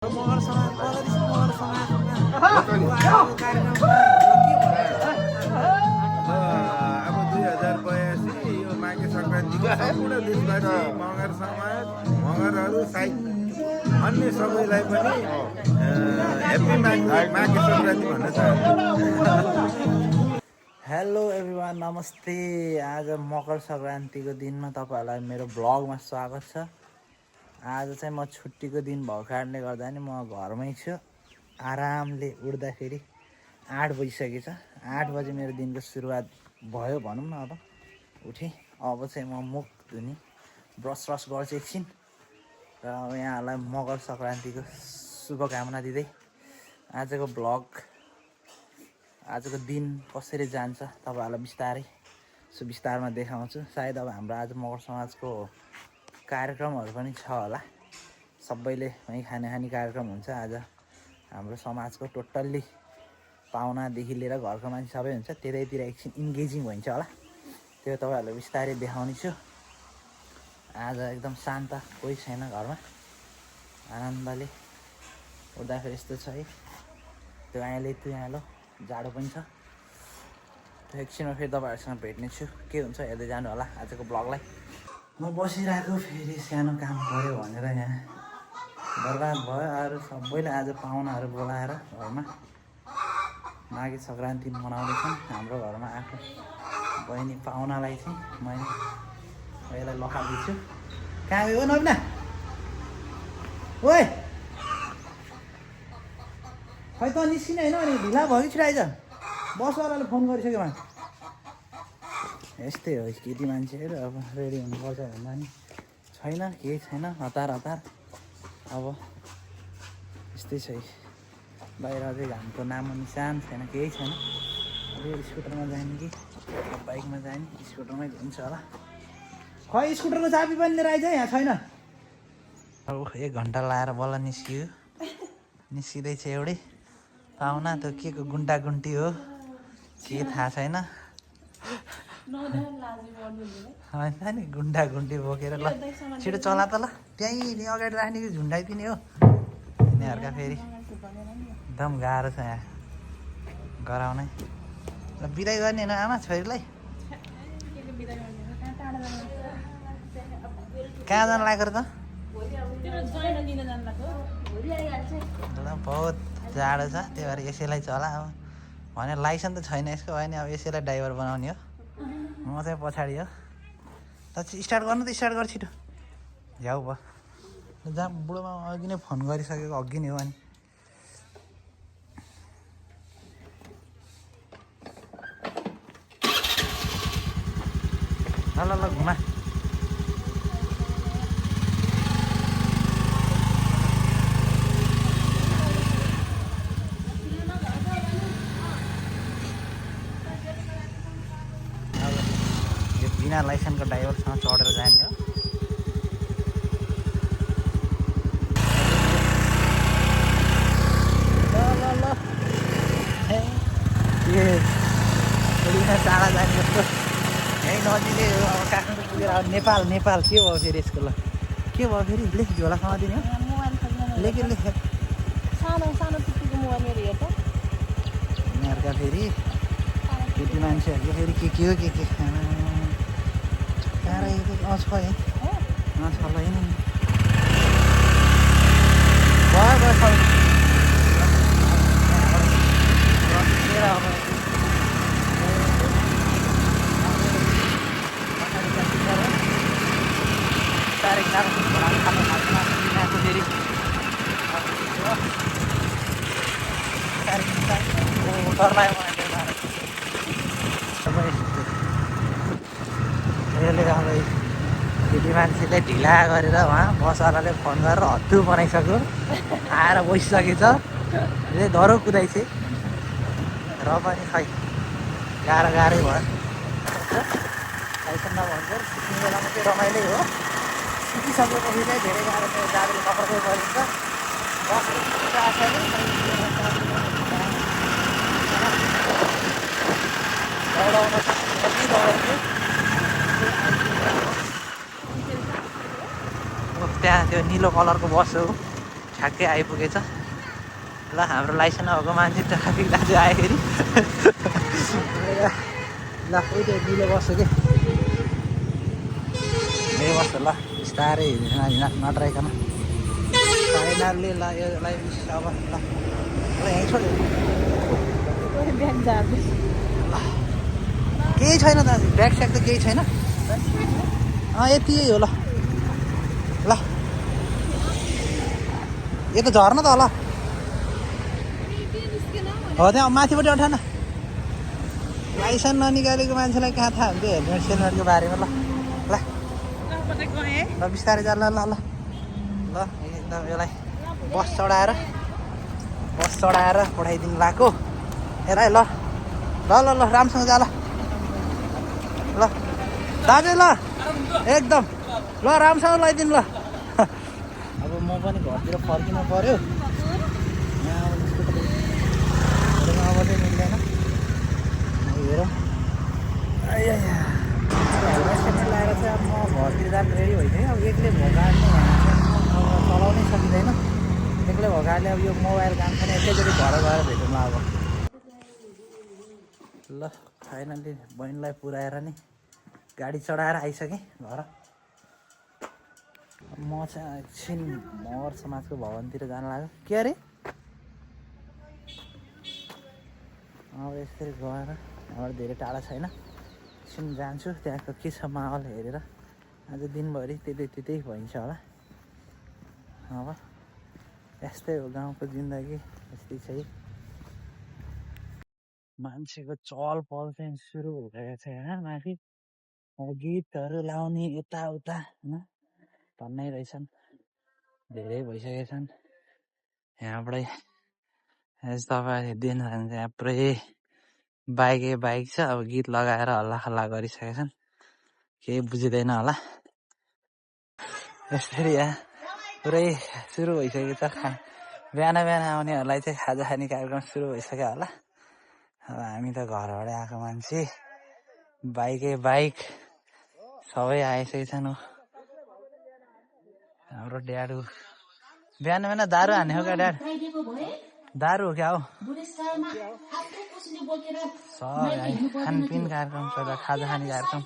मगर समाज प्रगतिशील मगर समाजमा कार्यक्रममा के अब 2082 यो माघे सङ्क्रान्तिको सम्पूर्ण देशवासी मगर समाज मगरहरू साहित्य अन्य सबैलाई पनि ह्याप्पी माघे सङ्क्रान्ति भन्न चाहन्छु। हेलो एभ्रिवान, नमस्ते। आज मकर सङ्क्रान्तिको दिनमा तपाईँहरूलाई मेरो ब्लगमा स्वागत छ। आज चाहिँ म छुट्टीको दिन भएको कारणले गर्दा नि म घरमै छु। आरामले उठ्दाखेरि 8 बजिसकेछ। 8 बजे मेरो दिनको सुरुवात भयो भनौँ न। अब उठेँ, अब चाहिँ म मुख धुने ब्रस गर्छु एकछिन र यहाँहरूलाई मकर सङ्क्रान्तिको शुभकामना दिँदै आजको ब्लग, आजको दिन कसरी जान्छ तपाईँहरूलाई विस्तारमा देखाउँछु। सायद अब हाम्रो आज मकर समाजको कार्यक्रमहरू पनि छ होला। सबैले वहीँ खाने कार्यक्रम हुन्छ। आज हाम्रो समाजको टोटल्ली पाहुनादेखि लिएर घरको मान्छे सबै हुन्छ। त्यतैतिर एकछिन इन्गेजिङ भइन्छ होला, त्यो तपाईँहरूलाई बिस्तारै देखाउने छु। आज एकदम शान्त, कोही छैन घरमा, आनन्दले उठ्दाखेरि यस्तो छ है, त्यो आलो जाडो पनि छ। त्यो एकछिनमा फेरि तपाईँहरूसँग भेट्ने छु। के हुन्छ हेर्दै जानु होला आजको ब्लगलाई। म बसिरहेको, फेरि सानो काम गऱ्यो भनेर यहाँ बर्बाद भयो। अरू सबैले आज पाहुनाहरू बोलाएर घरमा माघे सङ्क्रान्ति मनाउँदैछन्। हाम्रो घरमा आएको बहिनी पाहुनालाई चाहिँ मैले यसलाई लखादिन्छु। कहाँ गयो नबिना? ओए खै त निस्किने होइन? अनि ढिला भयो कि छिटो आइज? बसवालाले फोन गरिसक्यो मा। यस्तै हो केटी मान्छेहरू, अब रेडी हुनुपर्छ भन्दा नि छैन, केही छैन, हतार। अब यस्तै छ। बाहिर अझै घामको नामो निशान छैन, केही छैन। अलि स्कुटरमा जाने कि बाइकमा जाने? स्कुटरमै हुन्छ होला। खै स्कुटरको चाबी पनि लिएर आइज, यहाँ छैन। अब 1 घन्टा लाएर बल्ल निस्किँदैछ एउटै पाहुना। त्यो के को गुन्टागुन्टी हो के थाहा छैन। होइन नि, गुन्टागुन्टी बोकेर ल छिटो चला त ल। त्यहीँ अगाडि राख्ने कि झुन्डाइदिने हो यिनीहरूका? फेरि एकदम गाह्रो छ यहाँ गराउनै। ल बिदाइ गर्ने होइन आमा छोरीलाई? कहाँ जानु लागेको र त? बहुत जाडो छ, त्यही भएर यसैलाई चला। अब भने लाइसेन्स त छैन यसको, होइन अब यसैलाई ड्राइभर बनाउने हो। म चाहिँ पछाडि हो। त स्टार्ट गर्नु त, स्टार्ट गर छिटो। झ्याउ भयो जहाँ बुढोमा अघि नै फोन गरिसकेको, अघि नै हो। अनि ल घुमा। बिना लाइसेन्सको ड्राइभरसँग चढेर जाने हो। ल टाढा जाने जस्तो यहीँ नजिकै हो। अब काठमाडौँ पुगेर अब नेपाल के भयो फेरि यसको? ल के भयो फेरि? लेख झोला समातिने हो। लेख यिनीहरूका फेरि केटी मान्छेहरूको फेरि के हो के खाना कहाँ रहेको? छ है, छ ल होइन यसले अब केटी मान्छेले ढिला गरेर उहाँ बसवालाले फोन गरेर हत्तु बनाइसक्यो। आएर बसिसकेछ, डह्रो कुदाइछ र पनि खै गाह्रै भयो। लाइसेन्स नभन्छ सिक्ने बेलामा चाहिँ रमाइलै हो। सिकिसकेपछि चाहिँ धेरै गाह्रो गाडीले पक्रेकै परिन्छ। बसको दौडाउन कति दौडाउँछु। त्यहाँ त्यो निलो कलरको बस हो, ठ्याक्कै आइपुगेछ ल हाम्रो लाइसेन्स नभएको मान्छे ट्राफिक दाजु आयो फेरि ल उहिले बिलो बस्छ कि मेरो बस्छ ल बिस्तारै नडराइकन फाइनल्ली ल यसलाई अब ल यहीँ छोड्यो केही छैन दाजु ब्याग स्याग त केही छैन यति हो ल ल यो त झर्न त होला हो त्यहाँ माथिपट्टि उठान लाइसेन्स ननिकालेको मान्छेलाई कहाँ थाहा हुन्छ हेलमेट सेलमेटको बारेमा ल ल ल बिस्तारै जा ल ल ल ल एकदम यसलाई बस चढाएर पठाइदिनु भएको हेर ल ल ल ल राम्रोसँग जा ल ल दाजु ल एकदम ल राम्रोसँग लगाइदिनु ल अब म पनि घरतिर फर्किनु पऱ्यो मात्रै मिल्दैन हेरौँ लगाएर चाहिँ अब म घरतिर जानु रेडी भइसक्यो अब एक्लै भगाड्ने अब चलाउनै सकिँदैन एक्लै भगाड्ने अब यो मोबाइल काम छैन एकैचोटि घर गएर भेटौँ अब ल फाइनल्ली बहिनीलाई पुऱ्याएर नि गाडी चढाएर आइसकेँ घर म चाहिँ एकछिन मगर समाजको भवनतिर जान लाग्यो के अरे अब यसरी गएर यहाँबाट धेरै टाढा छैन एकछिन जान्छु त्यहाँको के छ माहौल हेरेर आज दिनभरि त्यतै भइन्छ होला अब यस्तै हो गाउँको जिन्दगी यस्तै छ मान्छेको चहल पहल चाहिँ सुरु भइरहेको छ यहाँ माथि गीतहरू लाउने यताउता होइन भन्नै रहेछन् धेरै भइसकेका छन् यहाँबाटै तपाईँले देख्नुहुन्छ यहाँ पुरै बाइक छ अब गीत लगाएर हल्ला खल्ला गरिसकेका छन् केही बुझिँदैन होला यसरी यहाँ पुरै सुरु भइसकेको छ बिहान आउनेहरूलाई चाहिँ खाजा खाने कार्यक्रम सुरु भइसक्यो होला अब हामी त घरबाटै आएको मान्छे बाइक सबै आइसकेको छन् हाम्रो ड्याडु बिहान दारू हान्ने हो क्या ड्याड दारू हो क्या हो सब खानपिन कार्यक्रम छ खाजा खाने कार्यक्रम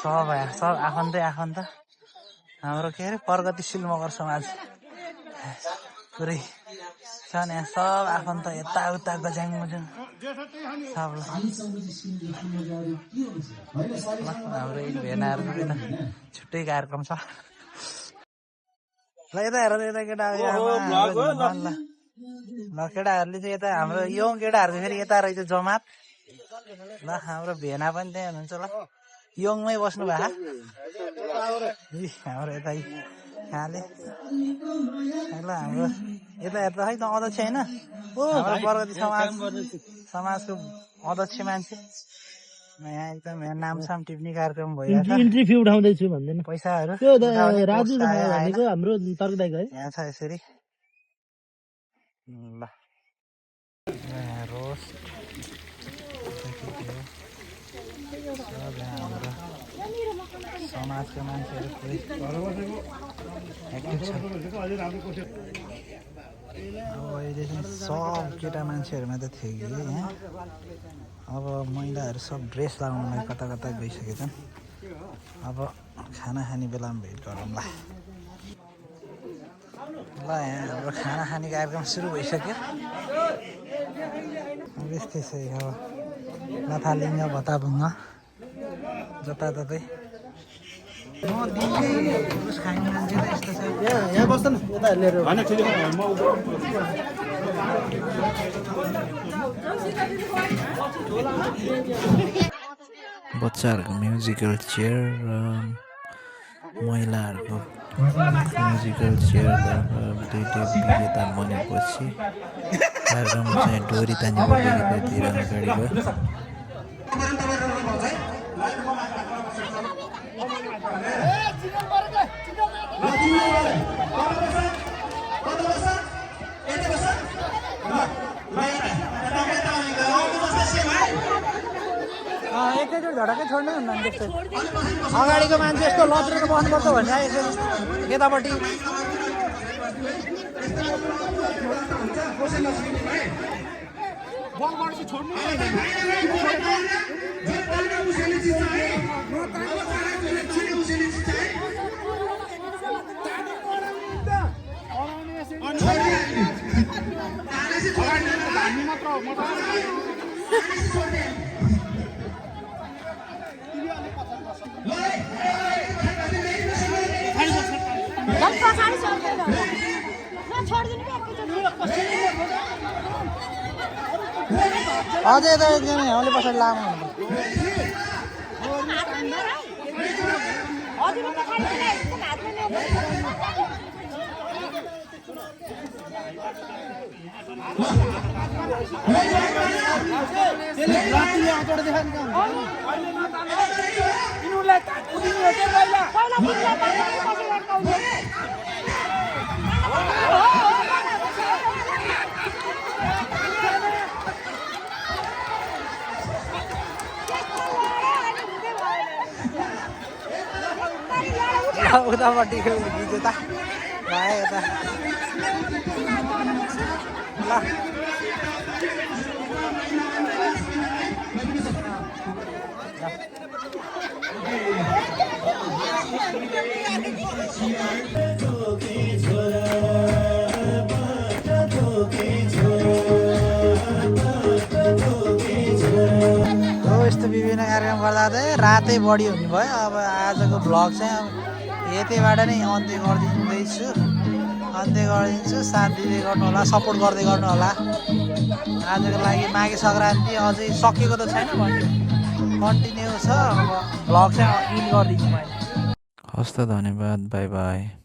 सब आफन्त हाम्रो के अरे प्रगतिशील मगर समाज पुरै छन् यहाँ सब आफन्त यताउता गज्याङ मज्याङ सब हाम्रो भेनाहरू त छुट्टै कार्यक्रम छ ल यता हेर यता केटाहरूले चाहिँ यता हाम्रो यो केटाहरू चाहिँ फेरि यता रहेछ जमात ल हाम्रो भेना पनि त्यहाँ हुनुहुन्छ ल योङमै बस्नु भएको हाम्रो यता कहाँले ल हाम्रो यता हेर्दा खै त अध्यक्ष होइन हाम्रो प्रगति समाजको अध्यक्ष मान्छे यहाँ एकदम यहाँ नामसाम टिप्ने कार्यक्रम भइरहेको इन्ट्री फी उठाउँदैछु भन्दैन पैसाहरू राजु भनेको हाम्रो तर्कदाइको है यहाँ छ यसरी ल रोस हाम्रो समाजका मान्छेहरू पुरै एक्टिभ छ अब अहिले चाहिँ सब केटा मान्छेहरू मात्रै थियो कि यहाँ अब महिलाहरू सब ड्रेस लगाउनलाई कता गइसकेका छन् अब खाना खाने बेलामा भेट गरौँ ल यहाँ हाम्रो खाना खाने कार्यक्रम सुरु भइसक्यो अब यस्तै छ अब लथालिङ्ग भताभुङ्ग जताततै म दिनै जुस खाने मान्छे त यस्तो छ यहाँ बस्छ न यता लिएर बच्चाहरूको म्युजिकल चेयर र महिलाहरूको म्युजिकल चेयर दुईटै विजेता बनेपछि कार्यक्रम चाहिँ डोरी तानेको तिर अगाडि गयो एकैचोटि झडक्कै छोड्नै हुन्न नि त्यस्तो अगाडिको मान्छे यस्तो लत्रेर बस्नुपर्छ भन्ने यसरी यतापट्टि अझै त एकजना हामीले पछाडि लामो उतापट्टि खिच्यो त भाइ यता ल यस्तो विभिन्न कार्यक्रम गर्दा चाहिँ रातै बढी हुने भयो। अब आजको भ्लग चाहिँ अब यतिबाट नै अन्त्य गरिदिन्छु। साथ दिँदै गर्नु होला, सपोर्ट गर्दै गर्नु होला। आजको लागि माघे सङ्क्रान्ति अझै सकेको त छैन, कन्टिन्यू छ। अब भ्लग चाहिँ इन्ड गरिदिन्छु मैले। हस् त, धन्यवाद, बाई बाई।